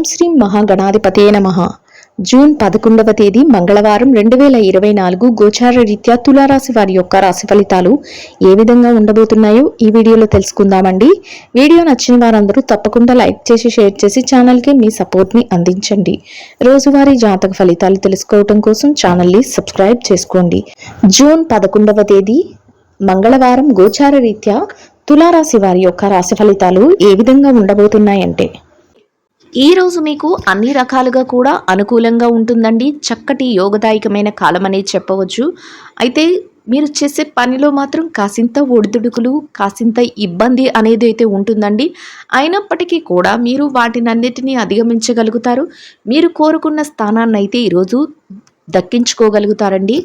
శ్రీ మహాగణాధిపతే నమః. జూన్ 11వ తేదీ మంగళవారం 2024 గోచార రీత్యా తులారాశి వారి యొక్క రాశి ఫలితాలు ఏ విధంగా ఉండబోతున్నాయో ఈ వీడియోలో తెలుసుకుందామండి. వీడియో నచ్చిన వారందరూ తప్పకుండా లైక్ చేసి షేర్ చేసి ఛానల్కి మీ సపోర్ట్ని అందించండి. రోజువారీ జాతక ఫలితాలు తెలుసుకోవడం కోసం ఛానల్ని సబ్స్క్రైబ్ చేసుకోండి. జూన్ 11వ తేదీ మంగళవారం గోచార రీత్యా తులారాశి వారి యొక్క రాశి ఫలితాలు ఏ విధంగా ఉండబోతున్నాయంటే, ఈ రోజు మీకు అన్ని రకాలుగా కూడా అనుకూలంగా ఉంటుందండి. చక్కటి యోగదాయకమైన కాలం అనేది చెప్పవచ్చు. అయితే మీరు చేసే పనిలో మాత్రం కాసింత ఒడిదుడుకులు, కాసింత ఇబ్బంది అనేది అయితే ఉంటుందండి. అయినప్పటికీ కూడా మీరు వాటినన్నిటినీ అధిగమించగలుగుతారు. మీరు కోరుకున్న స్థానాన్ని అయితే ఈరోజు దక్కించుకోగలుగుతారండి.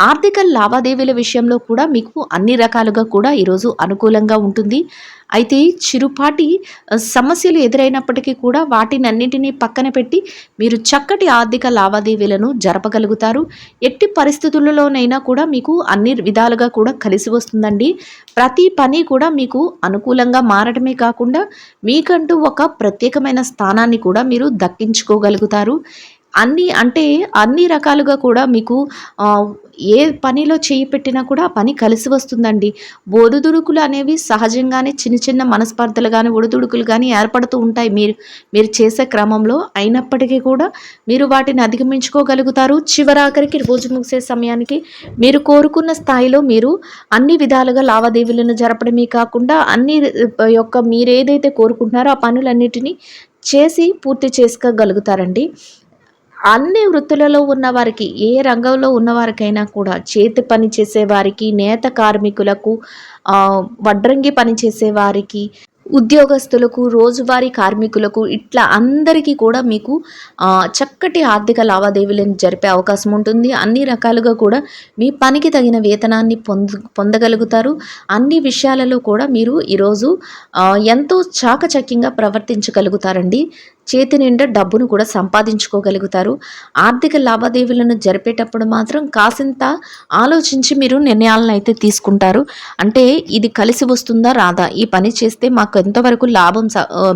ఆర్థిక లావాదేవీల విషయంలో కూడా మీకు అన్ని రకాలుగా కూడా ఈరోజు అనుకూలంగా ఉంటుంది. అయితే చిరుపాటి సమస్యలు ఎదురైనప్పటికీ కూడా వాటినన్నింటినీ పక్కన పెట్టి మీరు చక్కటి ఆర్థిక లావాదేవీలను జరపగలుగుతారు. ఎట్టి పరిస్థితులలోనైనా కూడా మీకు అన్ని విధాలుగా కూడా కలిసి వస్తుందండి. ప్రతి పని కూడా మీకు అనుకూలంగా మారడమే కాకుండా మీకంటూ ఒక ప్రత్యేకమైన స్థానాన్ని కూడా మీరు దక్కించుకోగలుగుతారు. అన్ని రకాలుగా కూడా మీకు ఏ పనిలో చేయి పెట్టినా కూడా ఆ పని కలిసి వస్తుందండి. ఒడిదుడుకులు అనేవి సహజంగానే చిన్న చిన్న మనస్పర్ధలు కానీ ఒడిదుడుకులు కానీ ఏర్పడుతూ ఉంటాయి మీరు చేసే క్రమంలో. అయినప్పటికీ కూడా మీరు వాటిని అధిగమించుకోగలుగుతారు. చివరాఖరికి రోజు ముగిసే సమయానికి మీరు కోరుకున్న స్థాయిలో మీరు అన్ని విధాలుగా లావాదేవీలను జరపడమే కాకుండా మీరు ఏదైతే కోరుకుంటున్నారో ఆ పనులన్నిటినీ చేసి పూర్తి చేసుకోగలుగుతారండి. అన్ని వృత్తులలో ఉన్నవారికి, ఏ రంగంలో ఉన్నవారికైనా కూడా, చేతి పని చేసేవారికి, నేత కార్మికులకు, వడ్రంగి పని చేసేవారికి, ఉద్యోగస్తులకు, రోజువారీ కార్మికులకు, ఇట్లా అందరికీ కూడా మీకు చక్కటి ఆర్థిక లావాదేవీలను జరిపే అవకాశం ఉంటుంది. అన్ని రకాలుగా కూడా మీ పనికి తగిన వేతనాన్ని పొందగలుగుతారు. అన్ని విషయాలలో కూడా మీరు ఈరోజు ఎంతో చాకచక్యంగా ప్రవర్తించగలుగుతారండి. చేతి నిండా డబ్బును కూడా సంపాదించుకోగలుగుతారు. ఆర్థిక లావాదేవీలను జరిపేటప్పుడు మాత్రం కాసింత ఆలోచించి మీరు నిర్ణయాలను అయితే తీసుకుంటారు. అంటే ఇది కలిసి వస్తుందా రాదా, ఈ పని చేస్తే మాకు ఎంతవరకు లాభం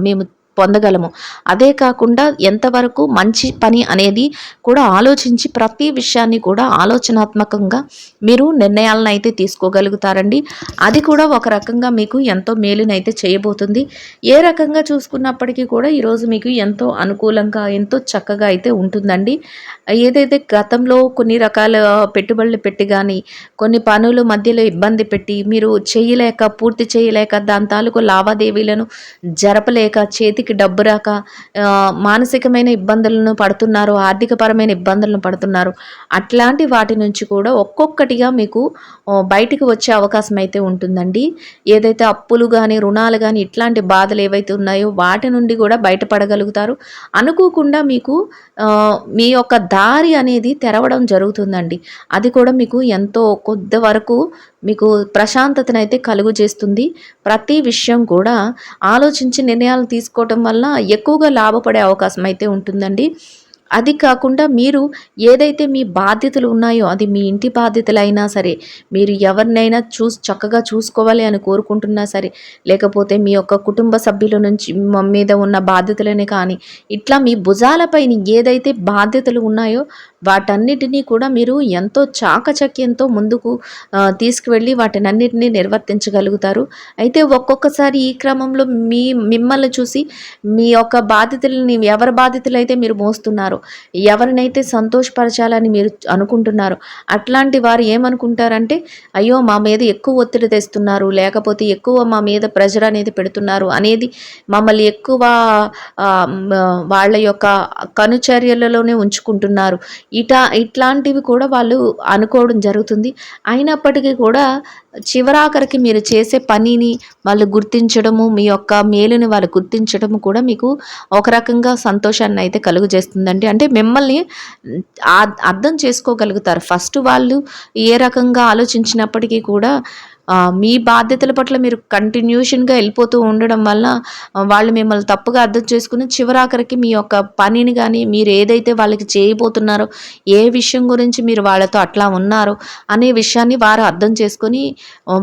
మేము పొందగలము, అదే కాకుండా ఎంతవరకు మంచి పని అనేది కూడా ఆలోచించి ప్రతి విషయాన్ని కూడా ఆలోచనాత్మకంగా మీరు నిర్ణయాలను అయితే తీసుకోగలుగుతారండి. అది కూడా ఒక రకంగా మీకు ఎంతో మేలునైతే చేయబోతుంది. ఏ రకంగా చూసుకున్నప్పటికీ కూడా ఈరోజు మీకు ఎంతో అనుకూలంగా, ఎంతో చక్కగా అయితే ఉంటుందండి. ఏదైతే గతంలో కొన్ని రకాల పెట్టుబడులు పెట్టి కానీ, కొన్ని పనుల మధ్యలో ఇబ్బంది పెట్టి మీరు పూర్తి చేయలేక దాని తాలూకు లావాదేవీలను జరపలేక, చేతికి డబ్బు రాక మానసికమైన ఇబ్బందులను పడుతున్నారు, ఆర్థికపరమైన ఇబ్బందులను పడుతున్నారు. అట్లాంటి వాటి నుంచి కూడా ఒక్కొక్కటిగా మీకు బయటికి వచ్చే అవకాశం అయితే ఉంటుందండి. ఏదైతే అప్పులు కానీ, రుణాలు కానీ, ఇట్లాంటి బాధలు ఏవైతే ఉన్నాయో వాటి నుండి కూడా బయటపడగలుగుతారు. అనుకోకుండా మీకు మీ యొక్క దారి అనేది తెరవడం జరుగుతుందండి. అది కూడా మీకు ఎంతో కొద్ది వరకు మీకు ప్రశాంతతనైతే కలుగు చేస్తుంది. ప్రతి విషయం కూడా ఆలోచించి నిర్ణయాలు తీసుకోవటం వల్ల ఎక్కువగా లాభపడే అవకాశం అయితే ఉంటుందండి. అది కాకుండా మీరు ఏదైతే మీ బాధ్యతలు ఉన్నాయో, అది మీ ఇంటి బాధ్యతలైనా సరే, మీరు ఎవరినైనా చక్కగా చూసుకోవాలి అని కోరుకుంటున్నా సరే, లేకపోతే మీ యొక్క కుటుంబ సభ్యుల నుంచి మీద ఉన్న బాధ్యతలనే కానీ, ఇట్లా మీ భుజాలపైన ఏదైతే బాధ్యతలు ఉన్నాయో వాటన్నిటినీ కూడా మీరు ఎంతో చాకచక్యంతో ముందుకు తీసుకువెళ్ళి వాటినన్నిటినీ నిర్వర్తించగలుగుతారు. అయితే ఒక్కొక్కసారి ఈ క్రమంలో మిమ్మల్ని చూసి మీ యొక్క బాధ్యతలని, ఎవరి బాధ్యతలు అయితే మీరు మోస్తున్నారో, ఎవరినైతే సంతోషపరచాలని మీరు అనుకుంటున్నారో అట్లాంటి వారు ఏమనుకుంటారంటే, అయ్యో మా మీద ఎక్కువ ఒత్తిడి తెస్తున్నారు, లేకపోతే ఎక్కువ మా మీద ప్రెజర్ అనేది పెడుతున్నారు అనేది, మమ్మల్ని ఎక్కువ వాళ్ళ యొక్క కనుచర్యలలోనే ఉంచుకుంటున్నారు, ఇట్లాంటివి కూడా వాళ్ళు అనుకోవడం జరుగుతుంది. అయినప్పటికీ కూడా చివరాఖరికి మీరు చేసే పనిని వాళ్ళు గుర్తించడము, మీ యొక్క మేలుని వాళ్ళు గుర్తించడము కూడా మీకు ఒక రకంగా సంతోషాన్ని అయితే కలుగు చేస్తుందండి. అంటే మిమ్మల్ని అర్థం చేసుకోగలుగుతారు. ఫస్ట్ వాళ్ళు ఏ రకంగా ఆలోచించినప్పటికీ కూడా మీ బాధ్యతల పట్ల మీరు కంటిన్యూషన్‌గా వెళ్ళిపోతూ ఉండడం వల్ల వాళ్ళు మిమ్మల్ని తప్పుగా అర్థం చేసుకొని చివరాఖరికి మీ యొక్క పనిని గాని, మీరు ఏదైతే వాళ్ళకి చేయబోతున్నారో, ఏ విషయం గురించి మీరు వాళ్ళతో అట్లా ఉన్నారో అనే విషయాన్ని వారు అర్థం చేసుకొని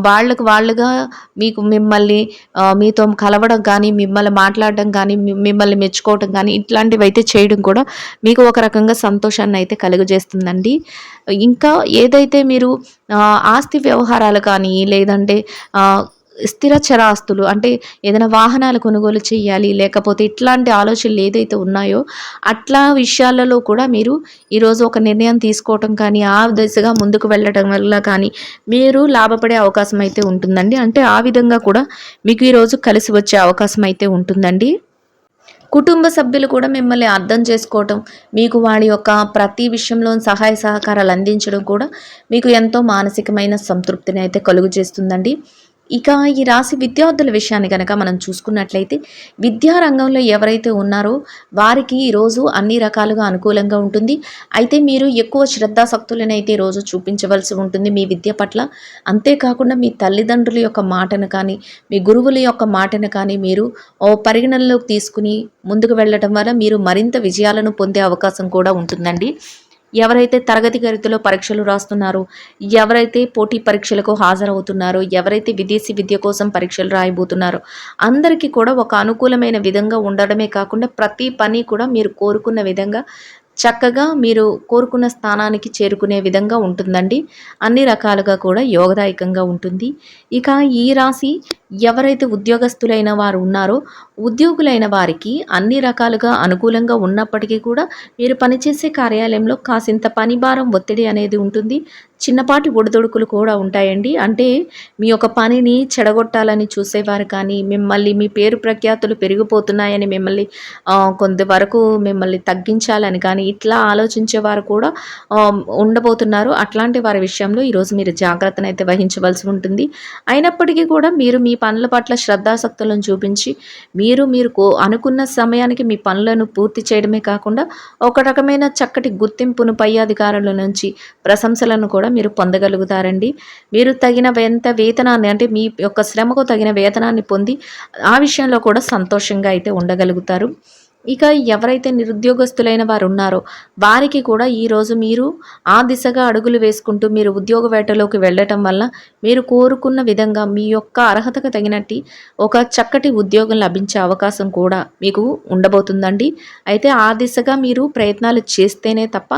వాళ్ళకి వాళ్ళుగా మిమ్మల్ని మీతో కలవడం కానీ, మిమ్మల్ని మాట్లాడడం కానీ, మిమ్మల్ని మెచ్చుకోవటం కానీ ఇట్లాంటివైతే చేయడం కూడా మీకు ఒక రకంగా సంతోషాన్నయితే కలుగజేస్తుందండి. ఇంకా ఏదైతే మీరు ఆస్తి వ్యవహారాలు కానీ లేదంటే స్థిర చరాస్తులు అంటే ఏదైనా వాహనాలు కొనుగోలు చేయాలి, లేకపోతే ఇట్లాంటి ఆలోచనలు ఏదైతే ఉన్నాయో అట్లా విషయాలలో కూడా మీరు ఈరోజు ఒక నిర్ణయం తీసుకోవటం కానీ, ఆ దిశగా ముందుకు వెళ్ళటం వల్ల కానీ మీరు లాభపడే అవకాశం అయితే ఉంటుందండి. అంటే ఆ విధంగా కూడా మీకు ఈరోజు కలిసి వచ్చే అవకాశం అయితే ఉంటుందండి. కుటుంబ సభ్యులు కూడా మిమ్మల్ని అర్థం చేసుకోవటం, మీకు వాడి యొక్క ప్రతి విషయంలో సహాయ సహకారాలు అందించడం కూడా మీకు ఎంతో మానసికమైన సంతృప్తిని అయితే కలుగజేస్తుందండి. ఇక ఈ రాశి విద్యార్థుల విషయాన్ని గనక మనం చూసుకున్నట్లయితే, విద్యా రంగంలో ఎవరైతే ఉన్నారో వారికి ఈరోజు అన్ని రకాలుగా అనుకూలంగా ఉంటుంది. అయితే మీరు ఎక్కువ శ్రద్ధాసక్తులనైతే ఈరోజు చూపించవలసి ఉంటుంది మీ విద్య పట్ల. అంతేకాకుండా మీ తల్లిదండ్రుల యొక్క మాటను కానీ, మీ గురువుల యొక్క మాటను కానీ మీరు పరిగణనలోకి తీసుకుని ముందుకు వెళ్ళటం వల్ల మీరు మరింత విజయాలను పొందే అవకాశం కూడా ఉంటుందండి. ఎవరైతే తరగతి గదిలో పరీక్షలు రాస్తున్నారో, ఎవరైతే పోటీ పరీక్షలకు హాజరవుతున్నారో, ఎవరైతే విదేశీ విద్య కోసం పరీక్షలు రాయబోతున్నారో అందరికీ కూడా ఒక అనుకూలమైన విధంగా ఉండడమే కాకుండా ప్రతి పని కూడా మీరు కోరుకున్న విధంగా చక్కగా మీరు కోరుకున్న స్థానానికి చేరుకునే విధంగా ఉంటుందండి. అన్ని రకాలుగా కూడా యోగదాయకంగా ఉంటుంది. ఇక ఈ రాశి ఎవరైతే ఉద్యోగస్తులైన వారు ఉన్నారో, ఉద్యోగులైన వారికి అన్ని రకాలుగా అనుకూలంగా ఉన్నప్పటికీ కూడా మీరు పనిచేసే కార్యాలయంలో కాసింత పని భారం ఒత్తిడి అనేది ఉంటుంది. చిన్నపాటి ఒడిదుడుకులు కూడా ఉంటాయండి. అంటే మీ యొక్క పనిని చెడగొట్టాలని చూసేవారు కానీ, మిమ్మల్ని మీ పేరు ప్రఖ్యాతులు పెరిగిపోతున్నాయని కొంతవరకు మిమ్మల్ని తగ్గించాలని కానీ ఇట్లా ఆలోచించేవారు కూడా ఉండబోతున్నారు. అట్లాంటి వారి విషయంలో ఈరోజు మీరు జాగ్రత్తనైతే వహించవలసి ఉంటుంది. అయినప్పటికీ కూడా మీరు మీ పనుల పట్ల శ్రద్ధాసక్తులను చూపించి మీరు అనుకున్న సమయానికి మీ పనులను పూర్తి చేయడమే కాకుండా ఒక రకమైన చక్కటి గుర్తింపును పై అధికారుల నుంచి ప్రశంసలను కూడా మీరు పొందగలుగుతారండి. మీరు తగిన వేతనాన్ని అంటే మీ యొక్క శ్రమకు తగిన వేతనాన్ని పొంది ఆ విషయంలో కూడా సంతోషంగా అయితే ఉండగలుగుతారు. ఇక ఎవరైతే నిరుద్యోగస్తులైన వారు ఉన్నారో వారికి కూడా ఈరోజు మీరు ఆ దిశగా అడుగులు వేసుకుంటూ మీరు ఉద్యోగ వేటలోకి వెళ్ళటం వల్ల మీరు కోరుకున్న విధంగా మీ యొక్క అర్హతకు తగినట్టు ఒక చక్కటి ఉద్యోగం లభించే అవకాశం కూడా మీకు ఉండబోతుందండి. అయితే ఆ దిశగా మీరు ప్రయత్నాలు చేస్తేనే తప్ప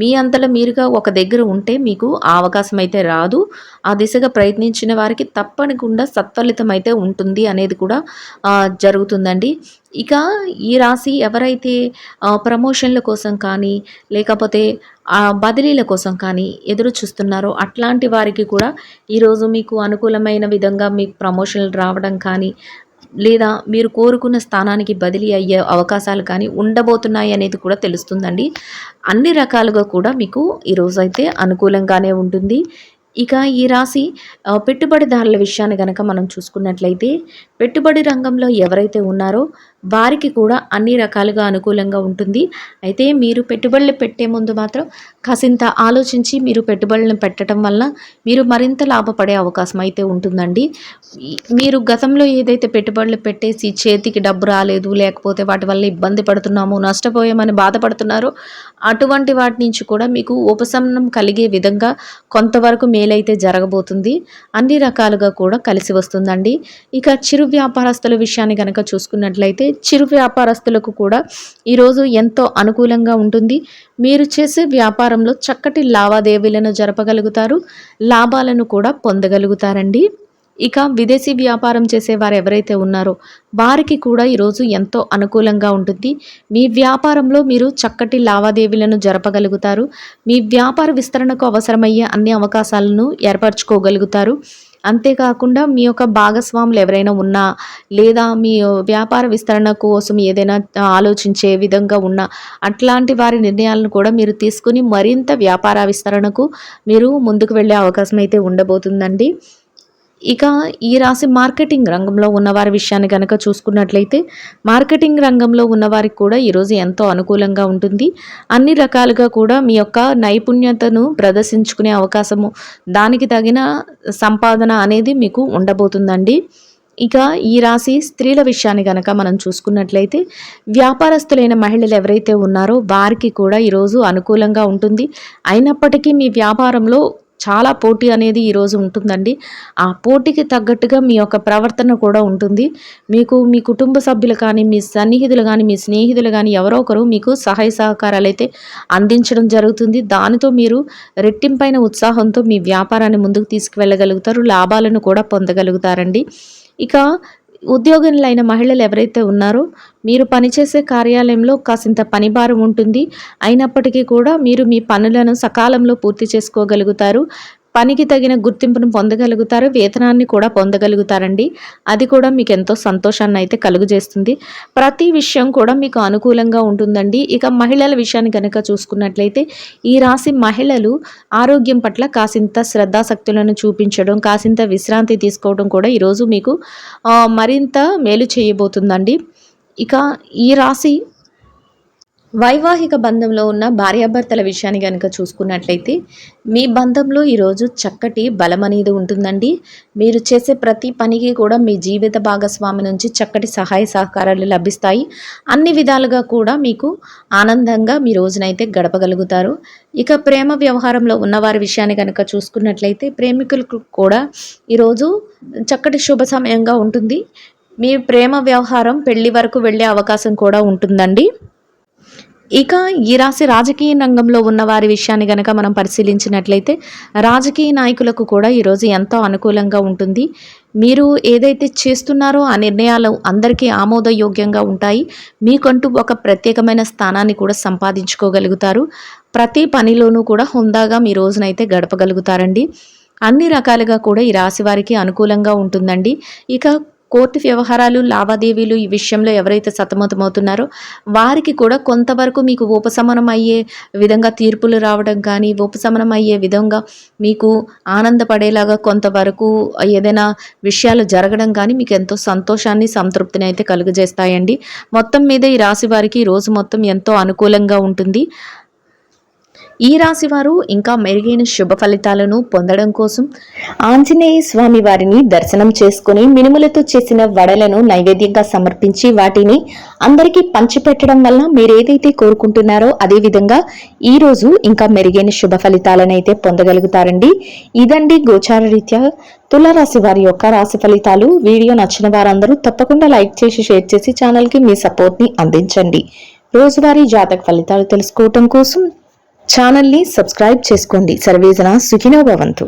మీ అంతలో మీరుగా ఒక దగ్గర ఉంటే మీకు ఆ అవకాశం అయితే రాదు. ఆ దిశగా ప్రయత్నించిన వారికి తప్పకుండా సత్ఫలితం అయితే ఉంటుంది అనేది కూడా జరుగుతుందండి. ఇక ఈ రాశి ఎవరైతే ప్రమోషన్ల కోసం కానీ లేకపోతే బదిలీల కోసం కానీ ఎదురు చూస్తున్నారో అట్లాంటి వారికి కూడా ఈరోజు మీకు అనుకూలమైన విధంగా మీకు ప్రమోషన్లు రావడం కానీ లేదా మీరు కోరుకున్న స్థానానికి బదిలీ అయ్యే అవకాశాలు కానీ ఉండబోతున్నాయి అనేది కూడా తెలుస్తుందండి. అన్ని రకాలుగా కూడా మీకు ఈరోజైతే అనుకూలంగానే ఉంటుంది. ఇక ఈ రాశి పెట్టుబడిదారుల విషయాన్ని గనక మనం చూసుకున్నట్లయితే, పెట్టుబడి రంగంలో ఎవరైతే ఉన్నారో వారికి కూడా అన్ని రకాలుగా అనుకూలంగా ఉంటుంది. అయితే మీరు పెట్టుబడులు పెట్టే ముందు మాత్రం కాసింత ఆలోచించి మీరు పెట్టుబడులను పెట్టడం వల్ల మీరు మరింత లాభపడే అవకాశం అయితే ఉంటుందండి. మీరు గతంలో ఏదైతే పెట్టుబడులు పెట్టేసి చేతికి డబ్బు రాలేదు, లేకపోతే వాటి వల్ల ఇబ్బంది పడుతున్నాము, నష్టపోయామని బాధపడుతున్నారో అటువంటి వాటి నుంచి కూడా మీకు ఉపశమనం కలిగే విధంగా కొంతవరకు మేలైతే జరగబోతుంది. అన్ని రకాలుగా కూడా కలిసి వస్తుందండి. ఇక చిరు వ్యాపారస్తుల విషయాన్ని కనుక చూసుకున్నట్లయితే చిరు వ్యాపారస్తులకు కూడా ఈరోజు ఎంతో అనుకూలంగా ఉంటుంది. మీరు చేసే వ్యాపారంలో చక్కటి లావాదేవీలను జరపగలుగుతారు, లాభాలను కూడా పొందగలుగుతారండి. ఇక విదేశీ వ్యాపారం చేసేవారు ఎవరైతే ఉన్నారో వారికి కూడా ఈరోజు ఎంతో అనుకూలంగా ఉంటుంది. మీ వ్యాపారంలో మీరు చక్కటి లావాదేవీలను జరపగలుగుతారు. మీ వ్యాపార విస్తరణకు అవసరమయ్యే అన్ని అవకాశాలను ఏర్పరచుకోగలుగుతారు. అంతేకాకుండా మీ యొక్క భాగస్వాములు ఎవరైనా ఉన్నా లేదా మీ వ్యాపార విస్తరణ కోసం ఏదైనా ఆలోచించే విధంగా ఉన్నా అట్లాంటి వారి నిర్ణయాలను కూడా మీరు తీసుకుని మరింత వ్యాపార విస్తరణకు మీరు ముందుకు వెళ్ళే అవకాశం అయితే ఉండబోతుందండి. ఇక ఈ రాశి మార్కెటింగ్ రంగంలో ఉన్నవారి విషయాన్ని కనుక చూసుకున్నట్లయితే మార్కెటింగ్ రంగంలో ఉన్నవారికి కూడా ఈరోజు ఎంతో అనుకూలంగా ఉంటుంది. అన్ని రకాలుగా కూడా మీ యొక్క నైపుణ్యతను ప్రదర్శించుకునే అవకాశము, దానికి తగిన సంపాదన అనేది మీకు ఉండబోతుందండి. ఇక ఈ రాశి స్త్రీల విషయాన్ని గనక మనం చూసుకున్నట్లయితే వ్యాపారస్తులైన మహిళలు ఎవరైతే ఉన్నారో వారికి కూడా ఈరోజు అనుకూలంగా ఉంటుంది. అయినప్పటికీ మీ వ్యాపారంలో చాలా పోటీ అనేది ఈరోజు ఉంటుందండి. ఆ పోటీకి తగ్గట్టుగా మీ యొక్క ప్రవర్తన కూడా ఉంటుంది. మీకు మీ కుటుంబ సభ్యులు కానీ, మీ సన్నిహితులు కానీ, మీ స్నేహితులు కానీ ఎవరో ఒకరు మీకు సహాయ సహకారాలు అయితే అందించడం జరుగుతుంది. దానితో మీరు రెట్టింపైన ఉత్సాహంతో మీ వ్యాపారాన్ని ముందుకు తీసుకువెళ్ళగలుగుతారు. లాభాలను కూడా పొందగలుగుతారండి. ఇక ఉద్యోగులైన మహిళలు ఎవరైతే ఉన్నారో మీరు పనిచేసే కార్యాలయంలో కాసింత పనిభారం ఉంటుంది. అయినప్పటికీ కూడా మీరు మీ పనులను సకాలంలో పూర్తి చేసుకోగలుగుతారు. పనికి తగిన గుర్తింపును పొందగలుగుతారు. వేతనాన్ని కూడా పొందగలుగుతారండి. అది కూడా మీకు ఎంతో సంతోషాన్ని అయితే కలుగజేస్తుంది. ప్రతి విషయం కూడా మీకు అనుకూలంగా ఉంటుందండి. ఇక మహిళల విషయాన్ని కనుక చూసుకున్నట్లయితే ఈ రాశి మహిళలు ఆరోగ్యం పట్ల కాసింత శ్రద్ధాశక్తులను చూపించడం, కాసింత విశ్రాంతి తీసుకోవడం కూడా ఈరోజు మీకు మరింత మేలు చేయబోతుందండి. ఇక ఈ రాశి వైవాహిక బంధంలో ఉన్న భార్యాభర్తల విషయాన్ని కనుక చూసుకున్నట్లయితే మీ బంధంలో ఈరోజు చక్కటి బలం అనేది ఉంటుందండి. మీరు చేసే ప్రతి పనికి కూడా మీ జీవిత భాగస్వామి నుంచి చక్కటి సహాయ సహకారాలు లభిస్తాయి. అన్ని విధాలుగా కూడా మీకు ఆనందంగా మీ రోజునైతే గడపగలుగుతారు. ఇక ప్రేమ వ్యవహారంలో ఉన్నవారి విషయాన్ని కనుక చూసుకున్నట్లయితే ప్రేమికులకు కూడా ఈరోజు చక్కటి శుభ సమయంగా ఉంటుంది. మీ ప్రేమ వ్యవహారం పెళ్లి వరకు వెళ్ళే అవకాశం కూడా ఉంటుందండి. ఇక ఈ రాశి రాజకీయ రంగంలో ఉన్న వారి విషయాన్ని గనక మనం పరిశీలించినట్లయితే రాజకీయ నాయకులకు కూడా ఈరోజు ఎంతో అనుకూలంగా ఉంటుంది. మీరు ఏదైతే చేస్తున్నారో ఆ నిర్ణయాలు అందరికీ ఆమోదయోగ్యంగా ఉంటాయి. మీకంటూ ఒక ప్రత్యేకమైన స్థానాన్ని కూడా సంపాదించుకోగలుగుతారు. ప్రతి పనిలోనూ కూడా హుందాగా మీ రోజునైతే గడపగలుగుతారండి. అన్ని రకాలుగా కూడా ఈ రాశి వారికి అనుకూలంగా ఉంటుందండి. ఇక కోర్టు వ్యవహారాలు, లావాదేవీలు ఈ విషయంలో ఎవరైతే సతమతమవుతున్నారో వారికి కూడా కొంతవరకు మీకు ఉపశమనం అయ్యే విధంగా తీర్పులు రావడం కానీ, ఉపశమనం అయ్యే విధంగా మీకు ఆనందపడేలాగా కొంతవరకు ఏదైనా విషయాలు జరగడం కానీ మీకు ఎంతో సంతోషాన్ని, సంతృప్తిని అయితే కలుగజేస్తాయండి. మొత్తం మీద ఈ రాశి వారికి ఈ రోజు మొత్తం ఎంతో అనుకూలంగా ఉంటుంది. ఈ రాశి వారు ఇంకా మెరుగైన శుభ ఫలితాలను పొందడం కోసం ఆంజనేయ స్వామి వారిని దర్శనం చేసుకుని మినుములతో చేసిన వడలను నైవేద్యంగా సమర్పించి వాటిని అందరికీ పంచిపెట్టడం వల్ల మీరు ఏదైతే కోరుకుంటున్నారో అదే విధంగా ఈ రోజు ఇంకా మెరుగైన శుభ ఫలితాలను అయితే పొందగలుగుతారండి. ఇదండి గోచార రీత్యా తులారాశి వారి యొక్క రాశి ఫలితాలు. వీడియో నచ్చిన వారందరూ తప్పకుండా లైక్ చేసి, షేర్ చేసి ఛానల్కి మీ సపోర్ట్ని అందించండి. రోజువారీ జాతక ఫలితాలు తెలుసుకోవటం కోసం ఛానల్ని సబ్స్క్రైబ్ చేసుకోండి. సర్వేజన సుఖినో భవంతు.